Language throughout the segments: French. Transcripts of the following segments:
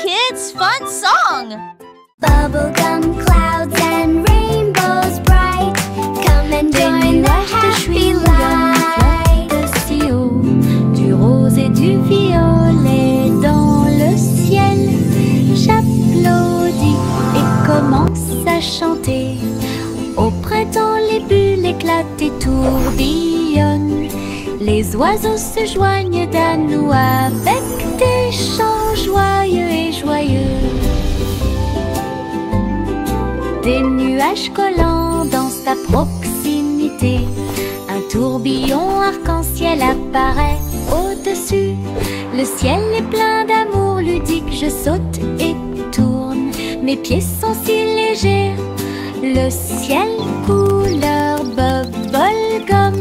kids' fun song! Bubblegum clouds and rainbows bright, come and join the happy light. Si haut, du rose et du violet dans le ciel. J'applaudis et commence à chanter. Au printemps, les bulles éclatent et tourbillonnent. Les oiseaux se joignent à nous avec des chants joyeux et joyeux. Des nuages collants dans sa proximité. Un tourbillon arc-en-ciel apparaît au-dessus. Le ciel est plein d'amour ludique. Je saute et tourne. Mes pieds sont si légers. Le ciel couleur bubblegum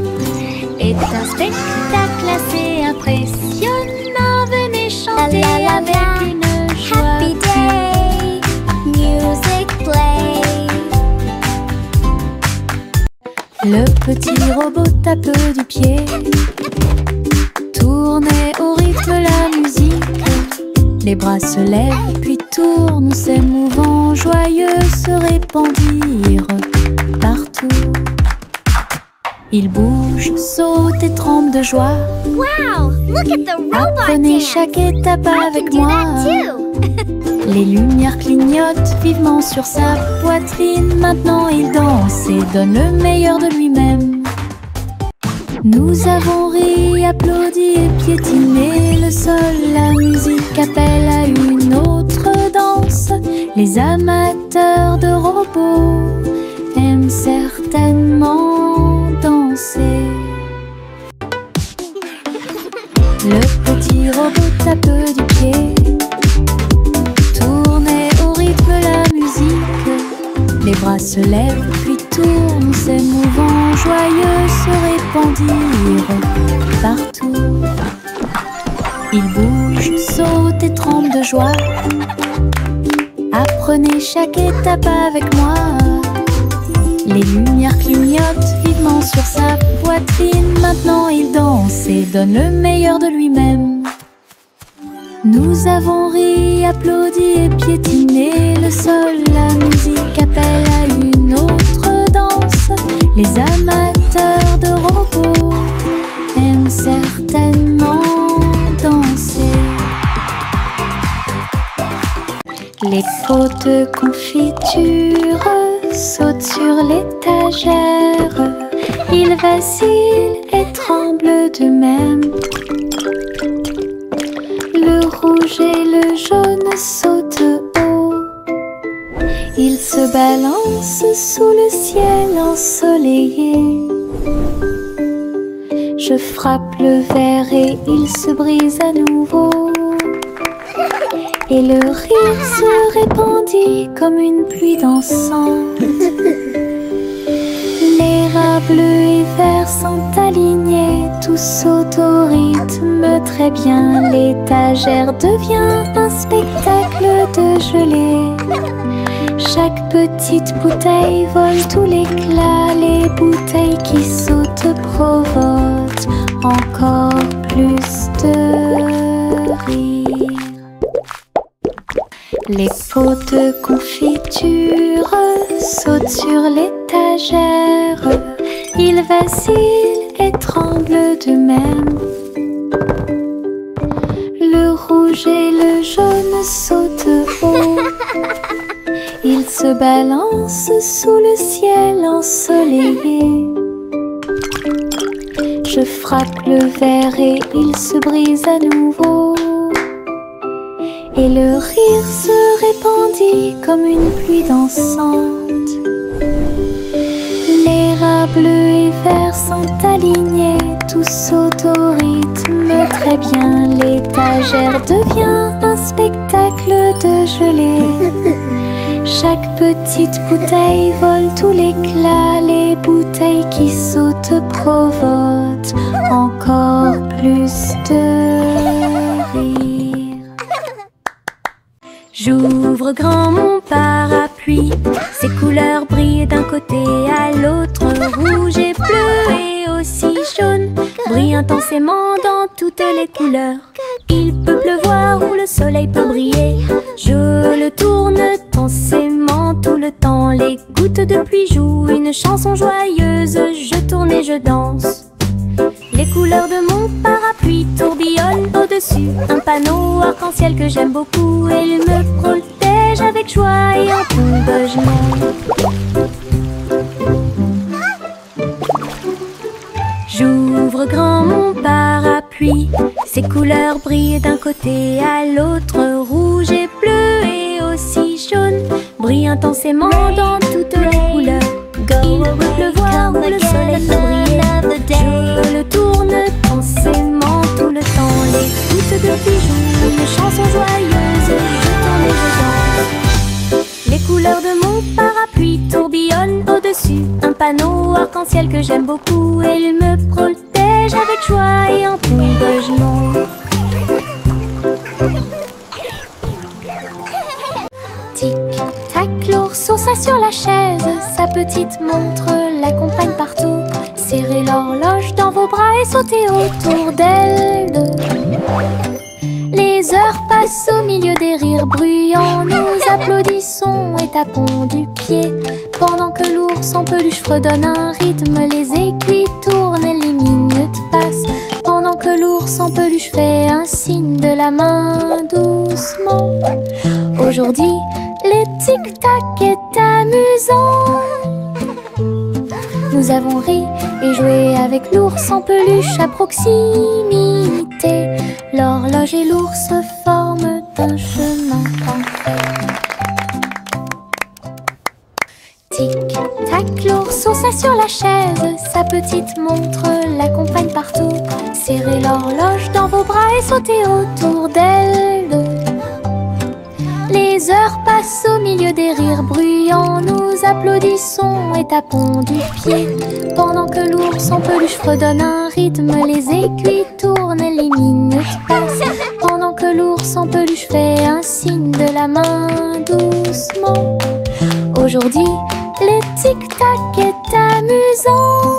est un spectacle assez impressionnant. Venez chanter avec une joie. Happy day, music play. Le petit robot tape du pied, tournez au rythme la musique. Les bras se lèvent puis tournent, s'émouvant, joyeux se répandirent partout. Il bouge, saute et tremble de joie. Wow, look at the robot Apprenez dance. chaque étape avec Do moi. that too. Les lumières clignotent vivement sur sa poitrine. Maintenant il danse et donne le meilleur de lui-même. Nous avons ri, applaudi et piétiné le sol. La musique appelle à une autre danse. Les amateurs de robots aiment certainement danser. Le petit robot tape du pied, tournez au rythme la musique. Les bras se lèvent puis tournent, s'émouvant, joyeux se répandirent partout. Il bouge, saute et tremble de joie. Apprenez chaque étape avec moi. Les lumières clignotent vivement sur sa poitrine. Maintenant il danse et donne le meilleur de lui-même. Nous avons ri, applaudi et piétiné le sol. La musique appelle à une autre danse. Les amateurs de robots aiment certainement danser. Les pots de confiture sautent sur l'étagère. Ils vacillent et tremblent d'eux-mêmes. Le rouge et le jaune sautent haut. Ils se balancent sous le ciel ensoleillé. Je frappe le verre et il se brise à nouveau. Et le rire se répandit comme une pluie dansante. Les rats bleus et verts sont alignés, tous sautent au rythme très bien. L'étagère devient un spectacle de gelée. Chaque petite bouteille vole tout l'éclat. Les bouteilles qui sautent provoquent encore plus de rire. Les pots de confiture sautent sur l'étagère. Ils vacillent et tremblent d'eux-mêmes. Le rouge et le jaune sautent haut. Ils se balancent sous le ciel ensoleillé. Je frappe le verre et il se brise à nouveau. Et le rire se répandit comme une pluie dansante. Les rats bleus et verts sont alignés, tous sautent au rythme très bien. L'étagère devient un spectacle de gelée. Chaque petite bouteille vole tout l'éclat. Les bouteilles qui sautent provoquent encore plus de rire. J'ouvre grand mon parapluie, ses couleurs brillent d'un côté à l'autre. Rouge et bleu et aussi jaune brillent intensément dans toutes les couleurs. Il peut pleuvoir ou le soleil peut briller. Je le tourne densément tout le temps. Les gouttes de pluie jouent une chanson joyeuse. Je tourne et je danse. Les couleurs de mon parapluie tourbillonnent au-dessus. Un panneau arc-en-ciel que j'aime beaucoup. Et il me protège avec joie et encouragement. J'ouvre grand mon parapluie. Ses couleurs brillent d'un côté à l'autre. Rouge et bleu et aussi jaune brillent intensément dans toutes les couleurs. Il peut pleuvoir ou le soleil peut briller. Je le tourne densément tout le temps. Les gouttes de pluie jouent une chanson joyeuse. Je tourne et je danse. Les couleurs de mon parapluie tourbillonnent au-dessus. Un panneau arc-en-ciel que j'aime beaucoup. Et il me protège avec joie et encouragement. Tic-tac, l'ours sur la chaise. Sa petite montre l'accompagne partout. Serrez l'horloge dans vos bras et sautez autour d'elle deux. Les heures passent au milieu des rires bruyants. Nous applaudissons et tapons du pied. Pendant que l'ours en peluche fredonne un rythme, les aiguilles tournent et les minutes passent. Pendant que l'ours en peluche fait un signe de la main doucement. Aujourd'hui, le tic-tac est amusant. Nous avons ri et joué avec l'ours en peluche à proximité. L'horloge et l'ours forment un chemin parfait. Tic-tac, l'ours sur la chaise. Sa petite montre l'accompagne partout. Serrez l'horloge dans vos bras et sautez autour d'elle deux. Les heures passent au milieu des rires bruyants. Nous applaudissons et tapons du pied. Pendant que l'ours en peluche fredonne un rythme, les aiguilles tournent et les minutes passent. Pendant que l'ours en peluche fait un signe de la main doucement. Aujourd'hui, le tic-tac est amusant.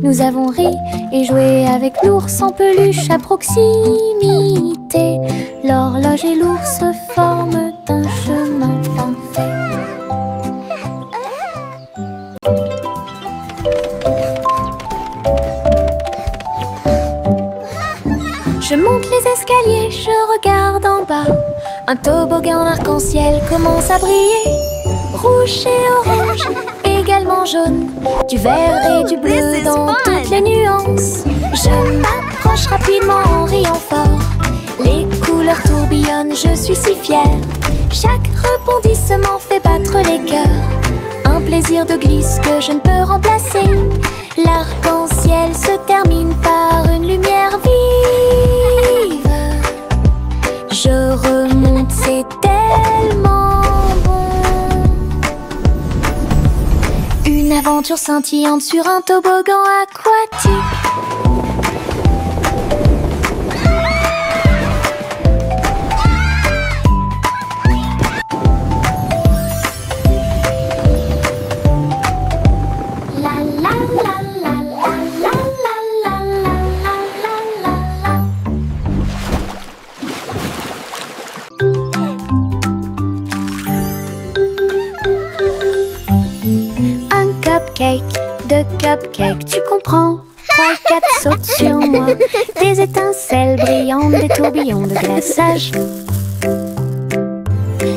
Nous avons ri et joué avec l'ours en peluche à proximité. L'horloge et l'ours forment un chemin parfait. Je monte les escaliers, je regarde en bas. Un toboggan arc-en-ciel commence à briller. Rouge et orange, également jaune. Du vert et du bleu dans toutes les nuances. Je m'approche rapidement en riant fort. Les couleurs tourbillonnent, je suis si fière. Chaque rebondissement fait battre les cœurs. Un plaisir de glisse que je ne peux remplacer. L'arc-en-ciel se termine par une lumière vive. Je remonte, c'est tellement bon. Une aventure scintillante sur un toboggan aquatique. De cupcakes, tu comprends? 3, 4 sautent sur moi. Des étincelles brillantes, des tourbillons de glaçage.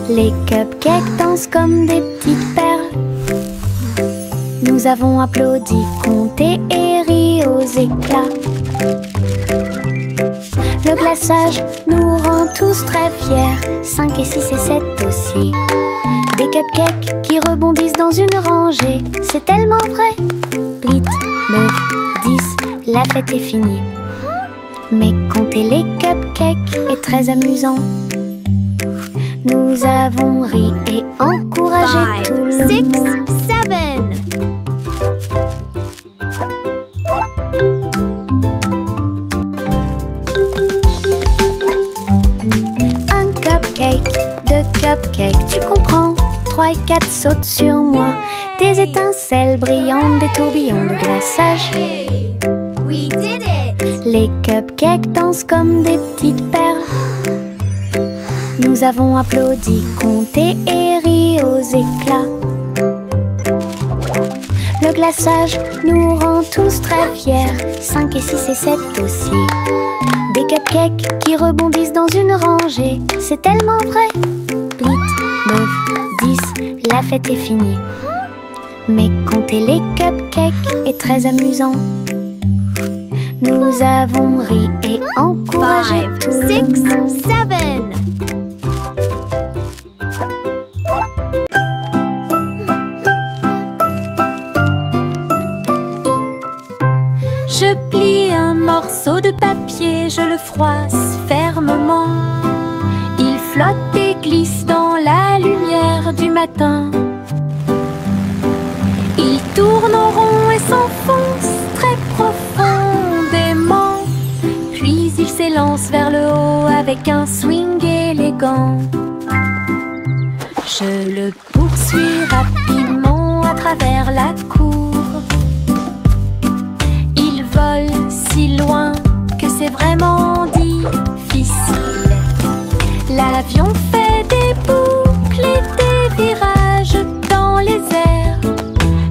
Les cupcakes dansent comme des petites perles. Nous avons applaudi, compté et ri aux éclats. Le glaçage nous rend tous très fiers. 5 et 6 et 7 aussi. Des cupcakes qui rebondissent dans une rangée. C'est tellement vrai. 8, 9, 10, la fête est finie. Mais compter les cupcakes est très amusant. Nous avons ri et encouragé tout le 6, monde. 7. Un cupcake, 2 cupcakes, tu comprends? 3 et 4 sautent sur moi. Des étincelles brillantes, des tourbillons de glaçage. We did it! Les cupcakes dansent comme des petites perles. Nous avons applaudi, compté et ri aux éclats. Le glaçage nous rend tous très fiers, 5 et 6 et 7 aussi. Des cupcakes qui rebondissent dans une rangée, c'est tellement vrai. 8, 9, 10, la fête est finie. Mais compter les cupcakes est très amusant. Nous avons ri et encouragé tout le monde. 6, 7. Je plie un morceau de papier, je le froisse fermement. Il flotte et glisse dans la lumière du matin. Il tourne en rond et s'enfonce très profondément. Puis il s'élance vers le haut avec un swing élégant. Je le poursuis rapidement à travers la cour. Il vole si loin que c'est vraiment difficile. L'avion fait des boucles et des virages dans les airs.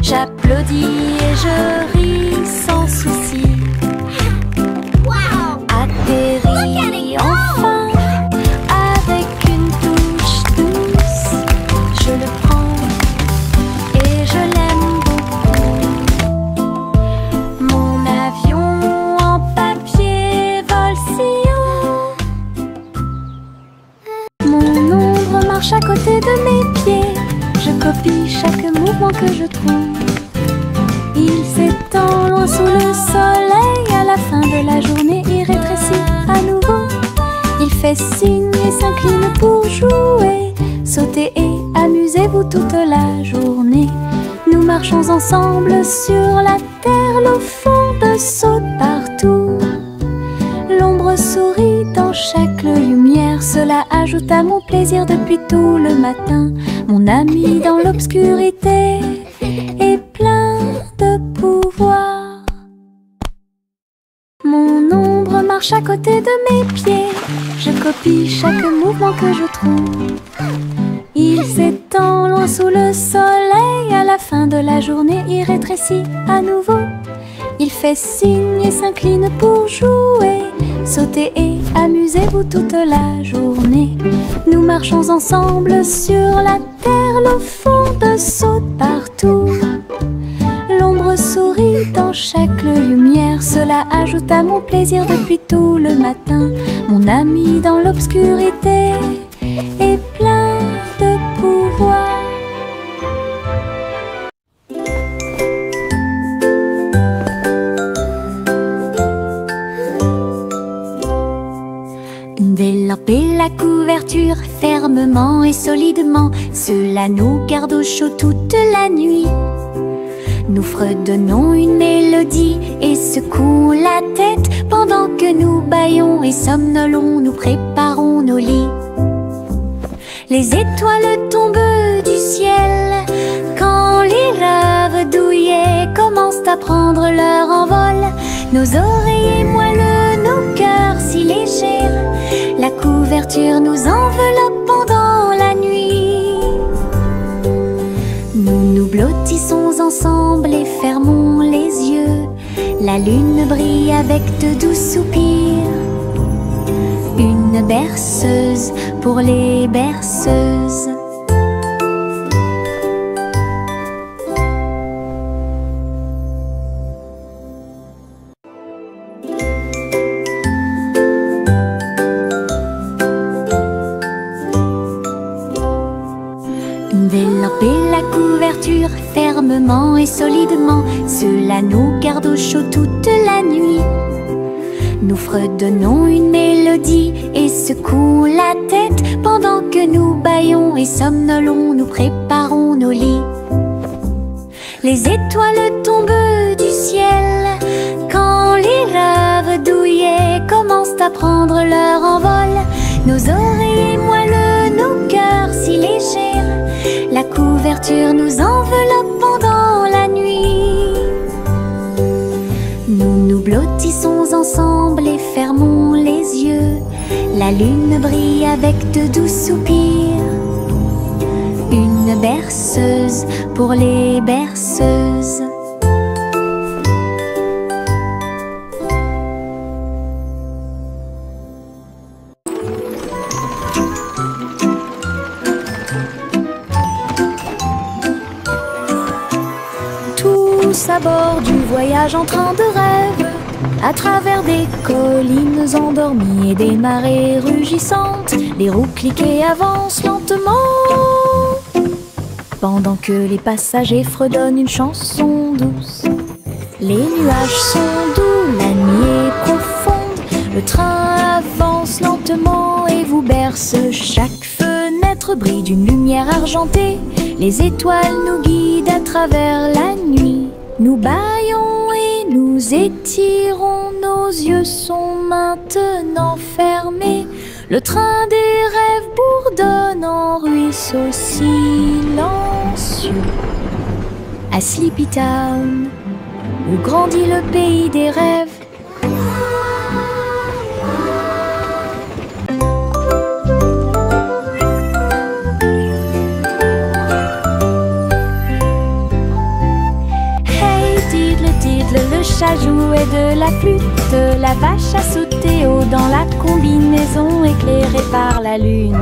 J'applaudis et je ris sans souci. Atterri enfin avec une touche douce. Je le prends et je l'aime beaucoup. Mon avion en papier vole si haut. Mon ombre marche à côté de mes pieds. Je copie chaque mouvement que je trouve. Il s'étend loin sous le soleil. À la fin de la journée, il rétrécit à nouveau. Il fait signe et s'incline pour jouer. Sautez et amusez-vous toute la journée. Nous marchons ensemble sur la terre. L'eau fonde saute partout. L'ombre sourit dans chaque lumière. Cela ajoute à mon plaisir depuis tout le matin. Mon ami dans l'obscurité est plein de pouvoir. Mon ombre marche à côté de mes pieds. Je copie chaque mouvement que je trouve. Il s'étend loin sous le soleil. À la fin de la journée, il rétrécit à nouveau. Il fait signe et s'incline pour jouer. Sautez et amusez-vous toute la journée. Nous marchons ensemble sur la terre. L'eau fonde saute partout. L'ombre sourit dans chaque lumière. Cela ajoute à mon plaisir depuis tout le matin. Mon ami dans l'obscurité est plein de pouvoir. Délamper la couverture fermement et solidement. Cela nous garde au chaud toute la nuit. Nous fredonnons une mélodie et secouons la tête pendant que nous bâillons et somnolons. Nous préparons nos lits. Les étoiles tombent du ciel quand les rêves douillets commencent à prendre leur envol. Nos oreillers moelleux, nos cœurs si légers. La couverture nous enveloppe pendant la nuit. Nous nous blottissons ensemble et fermons les yeux. La lune brille avec de doux soupirs. Une berceuse pour les berceuses. Délamper la couverture fermement et solidement. Cela nous garde au chaud toute la nuit. Nous fredonnons une mélodie et secouons la tête pendant que nous bâillons et somnolons. Nous préparons nos lits. Les étoiles tombent du ciel quand les rêves douillets commencent à prendre leur envol. Nos oreillers moelleux, nos cœurs si légers. La couverture nous enveloppe pendant la nuit. Nous nous blottissons ensemble et fermons les yeux. La La lune brille avec de doux soupirs. Une berceuse pour les berceuses. Tous à bord du voyage en train de rêve, à travers des collines endormies et des marées rugissantes, les roues cliquent et avancent lentement, pendant que les passagers fredonnent une chanson douce. Les nuages sont doux, la nuit est profonde, le train avance lentement et vous berce. Chaque fenêtre brille d'une lumière argentée, les étoiles nous guident à travers la nuit. Nous bâillons et nous étirons, nos yeux sont maintenant fermés. Le train des rêves bourdonne en ruisseau silencieux. À Sleepy Town, où grandit le pays des rêves. Le chat jouait de la flûte, la vache a sauté haut dans la combinaison éclairée par la lune.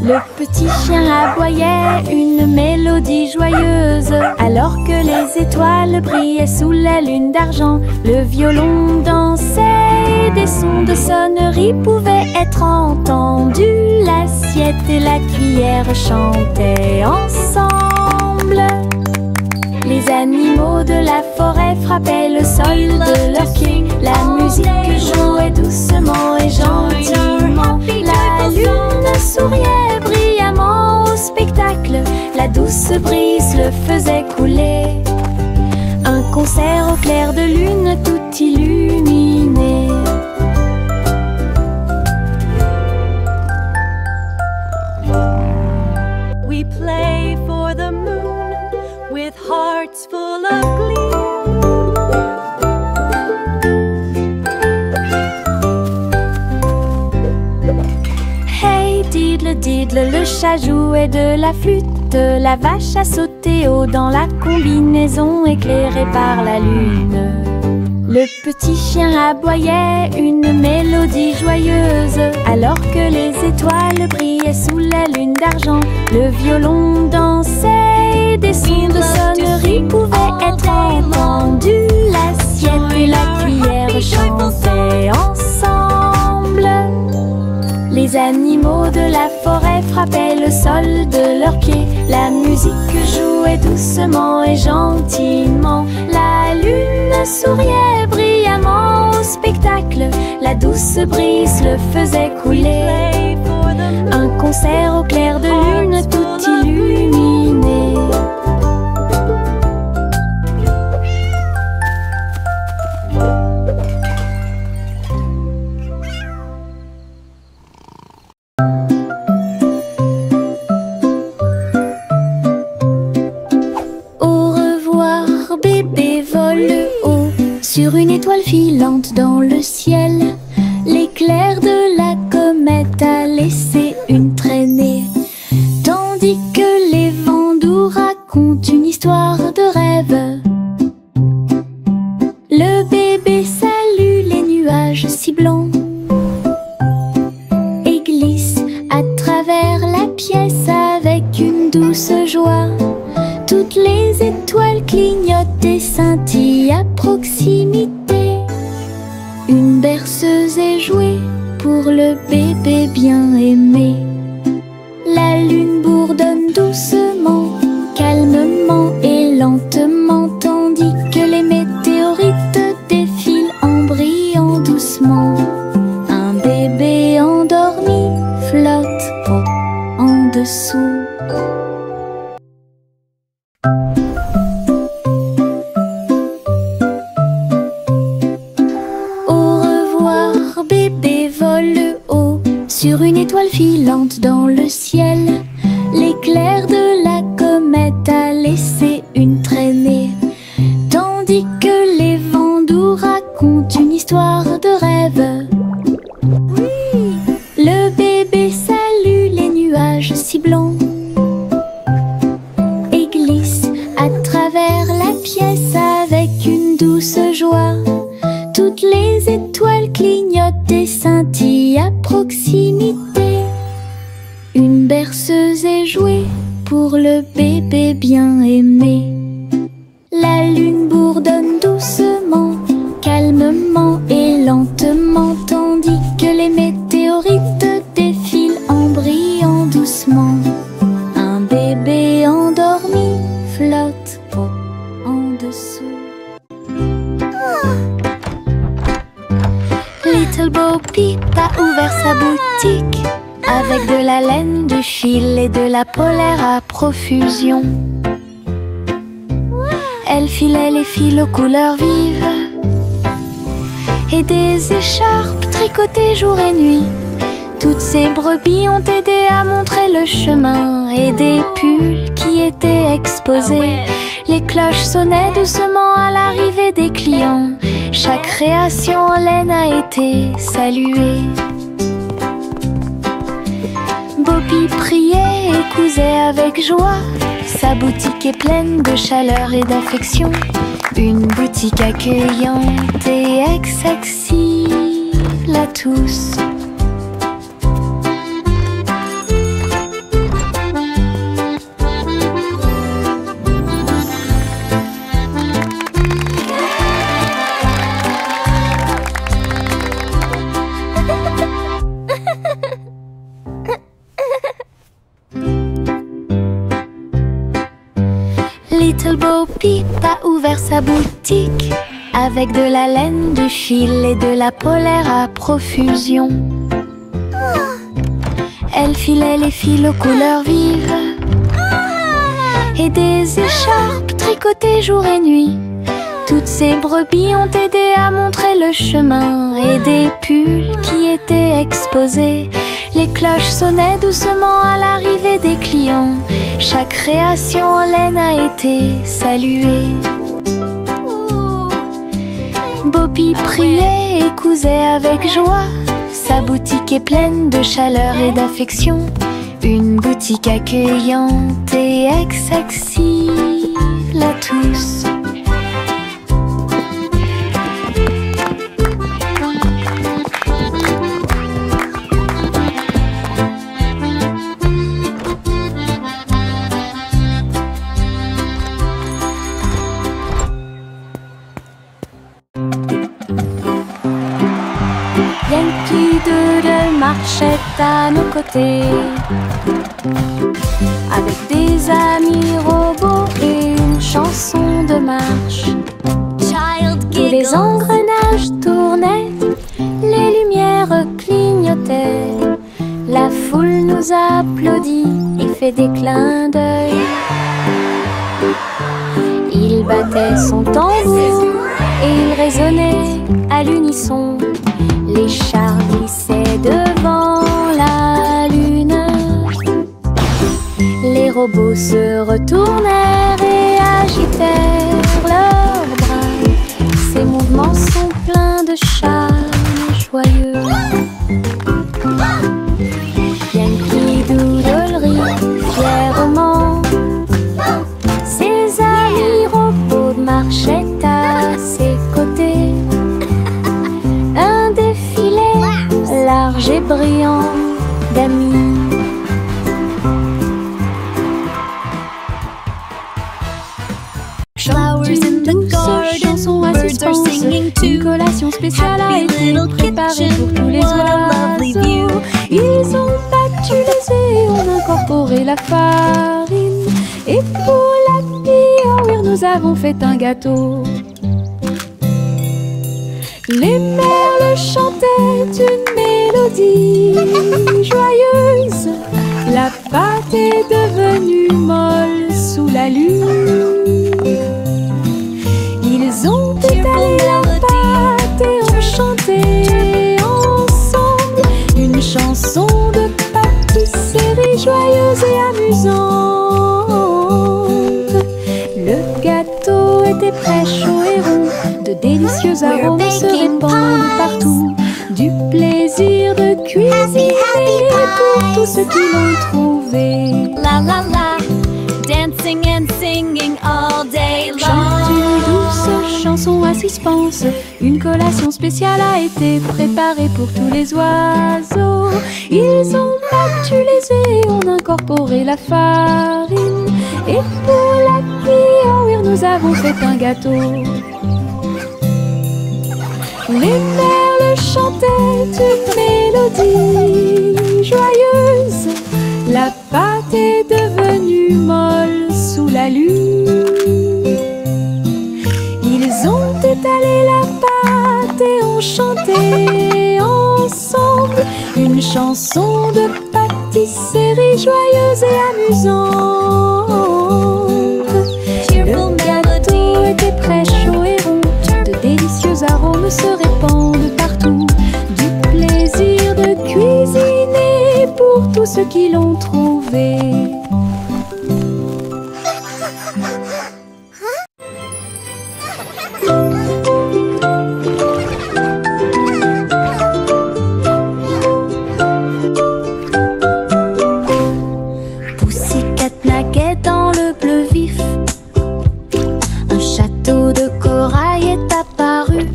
Le petit chien aboyait une mélodie joyeuse, alors que les étoiles brillaient sous la lune d'argent. Le violon dansait et des sons de sonnerie pouvaient être entendus. L'assiette et la cuillère chantaient ensemble. Les animaux de la forêt frappaient le sol de leurs pieds. La musique jouait doucement et gentiment. La lune souriait brillamment au spectacle. La douce brise le faisait couler. Un concert au clair de lune tout illuminé. We play for the moon with hearts full of glee. Hey diddle diddle, le chat jouait de la flûte, la vache a sauté haut dans la combinaison éclairée par la lune. Le petit chien aboyait une mélodie joyeuse, alors que les étoiles brillaient sous la lune d'argent. Le violon dansait et des sons de sonnerie pouvaient être entendus. L'assiette et la cuillère chantaient ensemble. Les animaux de la forêt frappaient le sol de leurs pieds. La musique jouait doucement et gentiment. La lune souriait brillamment au spectacle. La douce brise le faisait couler. Un concert au clair de lune tout illuminé. Sur une étoile filante dans le ciel, l'éclair de la comète a laissé une traînée. Tandis que les vents doux racontent une histoire de rêve, le bébé salue les nuages si blancs et glisse à travers la pièce avec une douce joie. Toutes les étoiles clignotent et scintillent à proximité. Une berceuse est jouée pour le bébé bien aimé. La lune bourdonne doucement, calmement et lentement, tandis que les météorites défilent en brillant doucement. Un bébé endormi flotte en dessous. Sur une étoile filante dans le ciel, l'éclair de la comète a laissé une traînée. Tandis que les vents doux racontent une histoire de rêve. Oui. et scintille à proximité. Une berceuse est jouée pour le bébé bien aimé. La lune bourdonne doucement, calmement et lentement, tandis que les météorites défilent en brillant doucement. Un bébé endormi flotte en dessous. Little Bo Peep a ouvert sa boutique avec de la laine, du fil et de la polaire à profusion. Elle filait les fils aux couleurs vives et des écharpes tricotées jour et nuit. Toutes ces brebis ont aidé à montrer le chemin et des pulls qui étaient exposés. Les cloches sonnaient doucement à l'arrivée des clients. Chaque création en laine a été saluée. Bobby priait et cousait avec joie. Sa boutique est pleine de chaleur et d'affection. Une boutique accueillante et accessible à tous. Little Bo Peep a ouvert sa boutique avec de la laine, du fil et de la polaire à profusion. Elle filait les fils aux couleurs vives et des écharpes tricotées jour et nuit. Toutes ces brebis ont aidé à montrer le chemin et des pulls qui étaient exposés. Les cloches sonnaient doucement à l'arrivée des clients. Chaque création en laine a été saluée. Bobby priait et cousait avec joie. Sa boutique est pleine de chaleur et d'affection. Une boutique accueillante et accessible à tous. Yankee Doodle marchait à nos côtés, avec des amis robots et une chanson de marche. Tous les engrenages tournaient, les lumières clignotaient. La foule nous applaudit et fait des clins d'œil. Il battait son tambour et il résonnait à l'unisson. Les chars glissaient devant la lune. Les robots se retournèrent et agitèrent leurs bras. Ces mouvements sont pleins de charme joyeux. Yankee Doodle rit fièrement. Ses amis robots marchaient à ses côtés. Un défilé large et brillant d'amis. Flowers in the garden, birds are singing too. Une collation spéciale a été préparée pour tous les oiseaux. Ils ont battu les œufs et ont incorporé la farine. Et pour l'happy hour, nous avons fait un gâteau. Les merles chantaient une mélodie joyeuse. La pâte est devenue molle sous la lune. Ils ont étalé la pâte et ont chanté ensemble une chanson de pâtisserie joyeuse et amusante. Le gâteau était prêt, chaud et rond. De délicieux arômes se répandent partout. Du plaisir de cuisiner pour tous ceux qui l'ont trouvé. La la la, dancing and singing all day long. Chante une douce chanson chanson à suspense. Une collation spéciale a été préparée pour tous les oiseaux. Ils ont battu les œufs et ont incorporé la farine. Et pour la cuire, nous avons fait un gâteau. Les merles chantaient une mélodie joyeuse. La pâte est devenue molle sous la lune. Ils ont étalé la pâte et ont chanté ensemble une chanson de pâtisserie joyeuse et amusante. Le gâteau était prêt, chaud et rond. De délicieux arômes se répandent partout. Du plaisir de cuisiner pour tous ceux qui l'ont trouvé. Pussycat naguait dans le bleu vif. Un château de corail est apparu.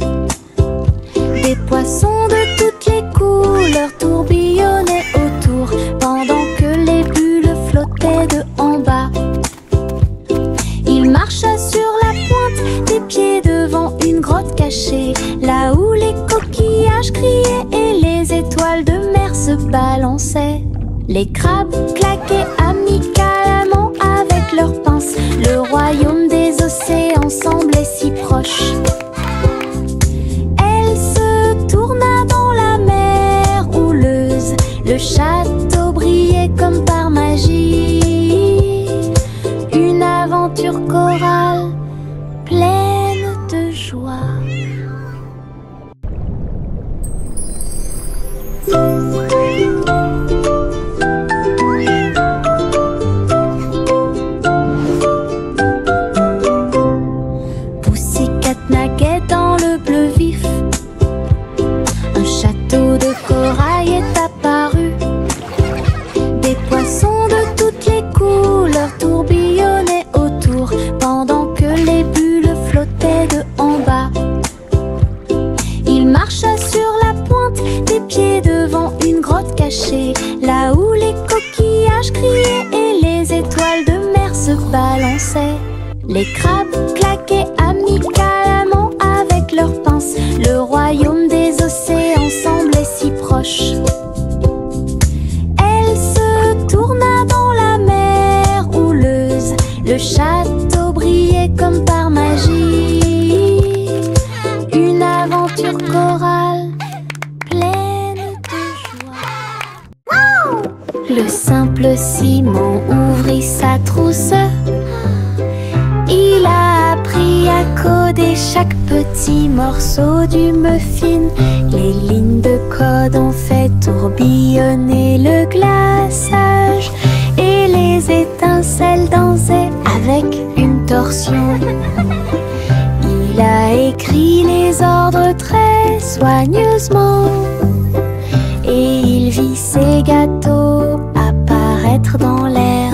Des poissons de toutes les couleurs tourbillonnaient autour, pendant que les bulles flottaient de en bas. Il marcha sur la pointe des pieds devant une grotte cachée, là où les coquillages criaient et les étoiles de mer se balançaient. Les crabes claquaient amicalement avec leurs pinces. Le royaume des océans semblait si proche. Elle se tourna dans la mer houleuse. Le château brillait comme par magie. Une aventure chorale pleine de joie. Pussycat naguait dans le bleu vif. Un château de corail est apparu. Des poissons de toutes les couleurs tourbillonnaient autour, pendant que les bulles flottaient de en bas. Il marcha sur la pointe des pieds devant une grotte cachée, là où les coquillages criaient et les étoiles de mer se balançaient. Les crabes claquaient amicalement avec leurs pinces. Le royaume des océans semblait si proche. Elle se tourna dans la mer houleuse. Le château brillait comme par magie. Une aventure chorale pleine de joie. Le simple Simon ouvrit sa trousse. Il a appris à coder chaque petit morceau du muffin. Les lignes de code ont fait tourbillonner le glaçage et les étincelles dansaient avec une torsion. Il a écrit les ordres très soigneusement et il vit ses gâteaux apparaître dans l'air.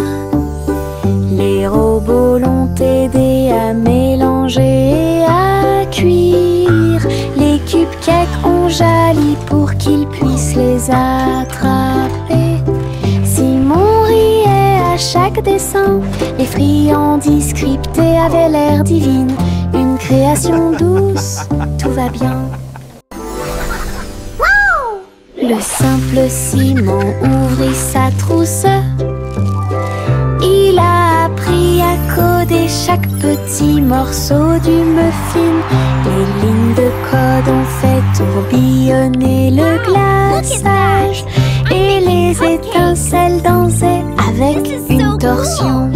Les robots l'ont aidé à mélanger et à cuire. Les cupcakes ont jali pour qu'ils puissent les attraper. Simon riait à chaque dessin. Les friandises scriptées avaient l'air divines. Une création douce, tout va bien. Le simple Simon ouvrit sa trousse. Il a appris à coder chaque petit morceau du muffin. Les lignes de code ont fait tourbillonner le glaçage et les étincelles dansaient avec une torsion.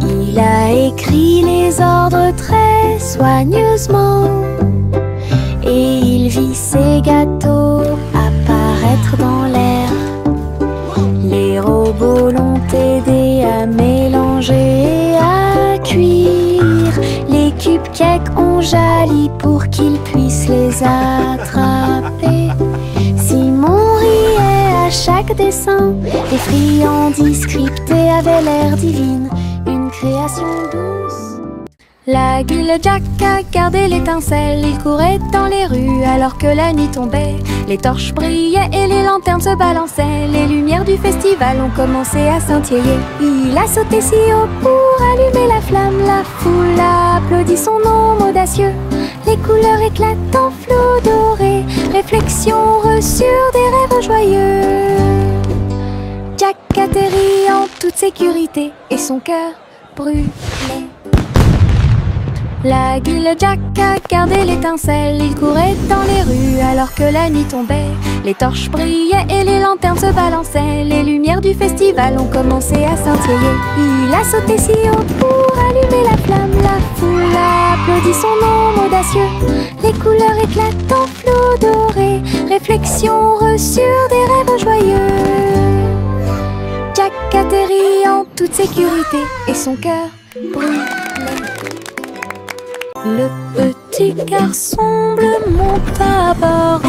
Il a écrit les ordres très soigneusement et il vit ses gâteaux apparaître dans l'air. Les robots l'ont aidé à mélanger et à cuire. Les cupcakes ont jali pour qu'ils puissent les attraper. Simon riait à chaque dessin. Les friandises scriptées avaient l'air divines. Une création douce. L'Aiguille Jack a gardé l'étincelle, il courait dans les rues alors que la nuit tombait. Les torches brillaient et les lanternes se balançaient, les lumières du festival ont commencé à scintiller. Il a sauté si haut pour allumer la flamme, la foule a applaudi son nom audacieux. Les couleurs éclatent en flot doré, réflexion reçue des rêves joyeux. Jack atterrit en toute sécurité et son cœur brûlait. L'Aiguille Jack a gardé l'étincelle, il courait dans les rues alors que la nuit tombait. Les torches brillaient et les lanternes se balançaient, les lumières du festival ont commencé à scintiller. Il a sauté si haut pour allumer la flamme, la foule a applaudi son nom audacieux. Les couleurs éclatent en flot doré, réflexion reçue des rêves joyeux. Jack atterrit en toute sécurité et son cœur brûlait. Le petit garçon bleu monte à bord.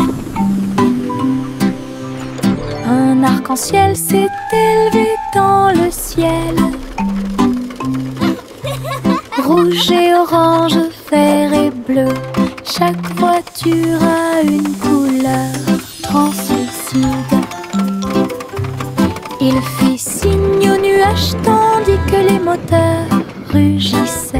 Un arc-en-ciel s'est élevé dans le ciel. Rouge et orange, vert et bleu, chaque voiture a une couleur translucide. Il fit signe aux nuages tandis que les moteurs rugissaient.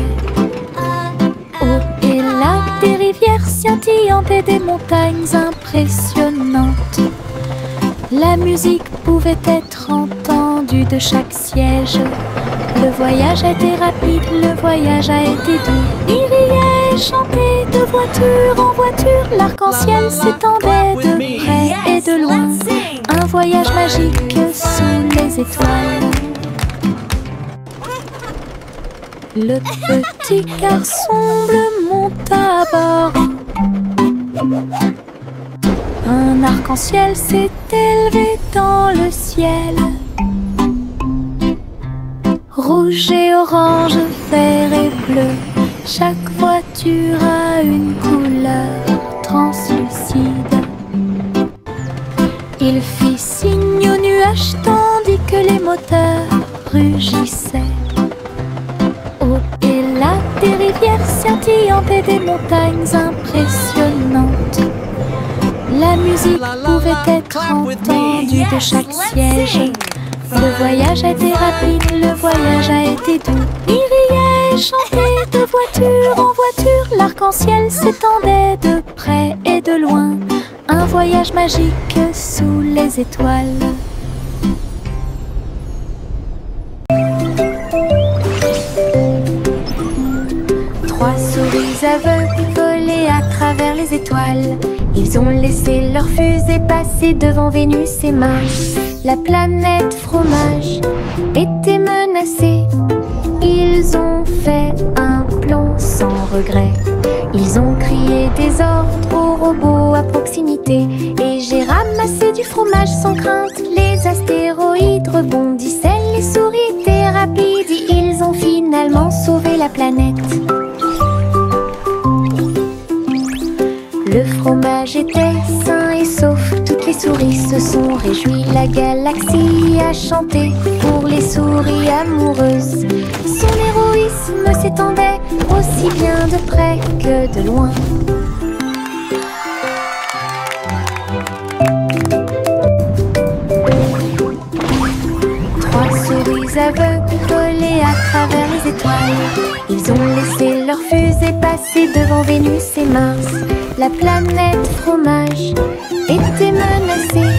Des rivières scintillantes et des montagnes impressionnantes. La musique pouvait être entendue de chaque siège. Le voyage a été rapide, le voyage a été doux. Il riait et chantait de voiture en voiture. L'arc-en-ciel s'étendait de près et de loin. Un voyage magique sous les étoiles. Le petit garçon bleu monte à bord. Un arc-en-ciel s'est élevé dans le ciel. Rouge et orange, vert et bleu, chaque voiture a une couleur translucide. Il fit signe aux nuages tandis que les moteurs rugissaient. Au-delà des rivières scintillantes et des montagnes impressionnantes. La musique pouvait être entendue de chaque siège. Le voyage a été rapide, le voyage a été doux. Il riait et chantait de voiture en voiture. L'arc-en-ciel s'étendait de près et de loin. Un voyage magique sous les étoiles. Trois souris aveugles volaient à travers les étoiles. Ils ont laissé leur fusée passer devant Vénus et Mars. La planète fromage était menacée. Ils ont fait un plan sans regret. Ils ont crié des ordres aux robots à proximité. Et j'ai ramassé du fromage sans crainte. Les astéroïdes rebondissaient, les souris étaient rapides. Ils ont finalement sauvé la planète. Le fromage était sain et sauf, toutes les souris se sont réjouies. La galaxie a chanté pour les souris amoureuses. Son héroïsme s'étendait aussi bien de près que de loin. Trois souris aveugles volaient à travers les étoiles. Ils ont laissé leur fusée passer devant Vénus et Mars. La planète fromage était menacée.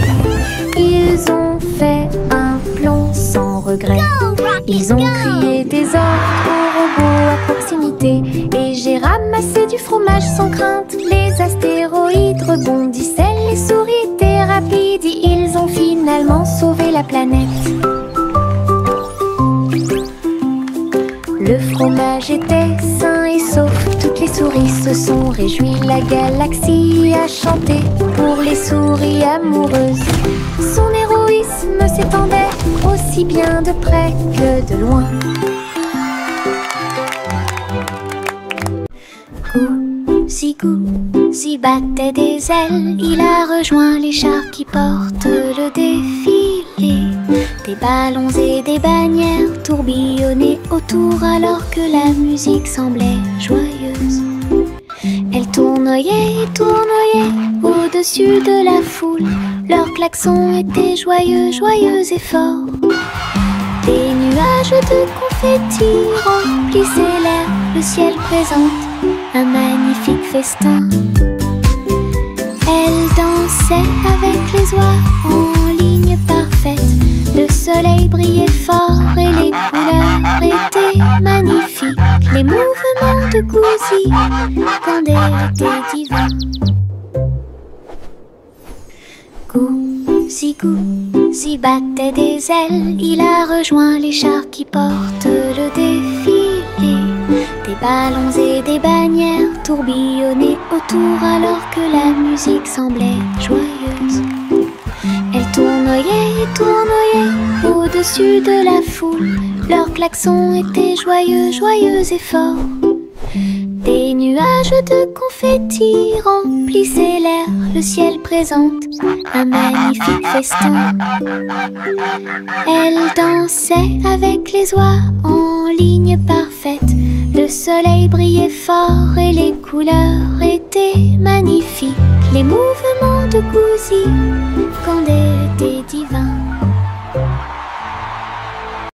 Ils ont fait un plan sans regret. Ils ont crié des ordres aux robots à proximité. Et j'ai ramassé du fromage sans crainte. Les astéroïdes rebondissaient, les souris étaient rapides. Ils ont finalement sauvé la planète. Le fromage était sain et sauf, toutes les souris se sont réjouies. La galaxie a chanté pour les souris amoureuses. Son héroïsme s'étendait aussi bien de près que de loin. Gousi battait des ailes. Il a rejoint les chars qui portent le défilé. Des ballons et des bannières tourbillonnaient autour alors que la musique semblait joyeuse. Elles tournoyaient et tournoyaient au-dessus de la foule. Leurs klaxons étaient joyeux, joyeux et forts. Des nuages de confettis remplissaient l'air. Le ciel présente un magnifique festin. Elles dansaient avec les oies en ligne parfaite. Le soleil brillait fort et les couleurs étaient magnifiques. Les mouvements de Gouzi quand étaient divins. Gouzi, Gouzi battait des ailes. Il a rejoint les chars qui portent le défilé. Des ballons et des bannières tourbillonnaient autour alors que la musique semblait joyeuse. Elles tournoyaient et tournoyaient au-dessus de la foule. Leurs klaxons étaient joyeux, joyeux et forts. Des nuages de confettis remplissaient l'air. Le ciel présente un magnifique festin. Elles dansaient avec les oies en ligne parfaite. Le soleil brillait fort et les couleurs étaient magnifiques. Les mouvements de Gouzi quand